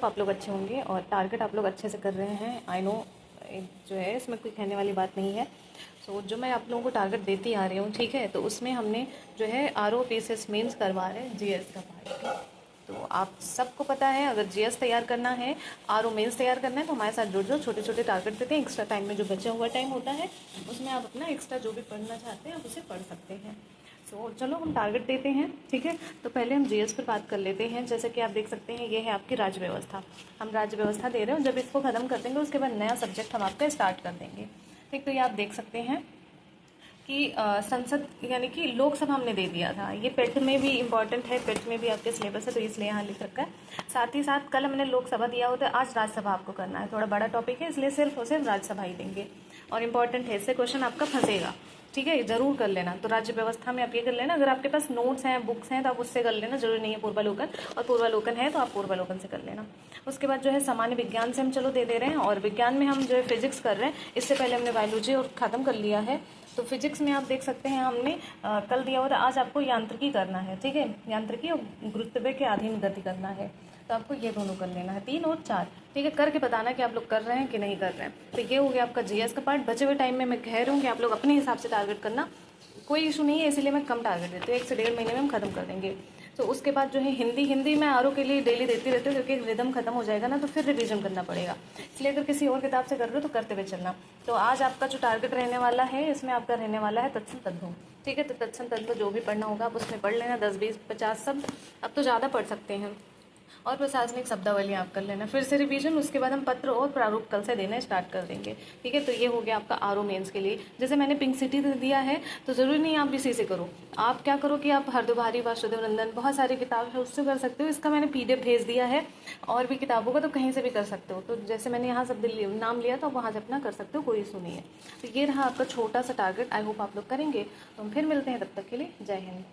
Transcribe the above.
Hope आप लोग अच्छे होंगे और टारगेट आप लोग अच्छे से कर रहे हैं। आई नो जो है इसमें कोई कहने वाली बात नहीं है। सो जो मैं आप लोगों को टारगेट देती आ रही हूँ, ठीक है, तो उसमें हमने जो है ROPSS मेंस करवा रहे हैं, GS का पार्ट। तो आप सबको पता है, अगर GS तैयार करना है, RO मेंस तैयार करना है, तो हमारे साथ जुड़ जाओ। छोटे छोटे टारगेट देते हैं, एक्स्ट्रा टाइम में जो बचा हुआ टाइम होता है उसमें आप अपना एक्स्ट्रा जो भी पढ़ना चाहते हैं आप उसे पढ़ सकते हैं। सो चलो हम टारगेट देते हैं, ठीक है। तो पहले हम GS पर बात कर लेते हैं। जैसे कि आप देख सकते हैं ये है आपकी राज्य व्यवस्था। हम राज्य व्यवस्था दे रहे हो, जब इसको ख़त्म कर देंगे उसके बाद नया सब्जेक्ट हम आपका स्टार्ट कर देंगे, ठीक। तो ये आप देख सकते हैं कि संसद यानी कि लोकसभा हमने दे दिया था। ये पेट में भी इम्पॉर्टेंट है, पेट में भी आपके सिलेबस है, तो इसलिए यहाँ लिख रखा है। साथ ही साथ कल हमने लोकसभा दिया होता है, आज राज्यसभा आपको करना है। थोड़ा बड़ा टॉपिक है इसलिए सिर्फ और सिर्फ राज्यसभा ही देंगे और इम्पॉर्टेंट है, इससे क्वेश्चन आपका फंसेगा, ठीक है, ज़रूर कर लेना। तो राज्य व्यवस्था में आप ये कर लेना। अगर आपके पास नोट्स हैं, बुक्स हैं, तो आप उससे कर लेना, जरूरी नहीं है पूर्वालोकन, और पूर्वालोकन है तो आप पूर्वालोकन से कर लेना। उसके बाद जो है सामान्य विज्ञान से हम चलो दे रहे हैं, और विज्ञान में हम जो है फिजिक्स कर रहे हैं। इससे पहले हमने बायोलॉजी और ख़त्म कर लिया है। तो फिजिक्स में आप देख सकते हैं हमने कल दिया हुआ था, आज आपको यांत्रिकी करना है, ठीक है। यांत्रिकी और गुरुत्व के अधीन गति करना है, तो आपको ये दोनों कर लेना है, 3 और 4, ठीक है। करके बताना कि आप लोग कर रहे हैं कि नहीं कर रहे हैं। तो ये हो गया आपका GS का पार्ट। बचे हुए टाइम में मैं कह रही हूँ कि आप लोग अपने हिसाब से टारगेट करना, कोई इशू नहीं है, इसीलिए मैं कम टारगेट देती हूँ। 1 से 1.5 महीने में हम खत्म कर देंगे। तो उसके बाद जो है हिंदी मैं RO के लिए डेली देती रहती हूँ, क्योंकि रिदम खत्म हो जाएगा ना तो फिर रिवीजन करना पड़ेगा। इसलिए अगर किसी और किताब से कर रहे हो तो करते हुए चलना। तो आज आपका जो टारगेट रहने वाला है, इसमें आपका रहने वाला है तत्सम तद्भव, ठीक है। तो तत्सम तद्भव जो भी पढ़ना होगा आप उसमें पढ़ लेना, 10, 20, 50 सब, अब तो ज़्यादा पढ़ सकते हैं। और प्रशासनिक शब्दावली आप कर लेना, फिर से रिवीजन। उसके बाद हम पत्र और प्रारूप कल से देना स्टार्ट कर देंगे, ठीक है। तो ये हो गया आपका RO मेंस के लिए। जैसे मैंने पिंक सिटी दिया है, तो ज़रूरी नहीं आप इसी से करो। आप क्या करो कि आप हरदुभारी, वासुदेव नंदन, बहुत सारी किताब है उससे कर सकते हो। इसका मैंने PDF भेज दिया है, और भी किताबों का तो कहीं से भी कर सकते हो। तो जैसे मैंने यहाँ सब नाम लिया तो वहाँ से अपना कर सकते हो, कोई इशू नहीं है। तो ये रहा आपका छोटा सा टारगेट। आई होप आप लोग करेंगे। तो हम फिर मिलते हैं, तब तक के लिए जय हिंद।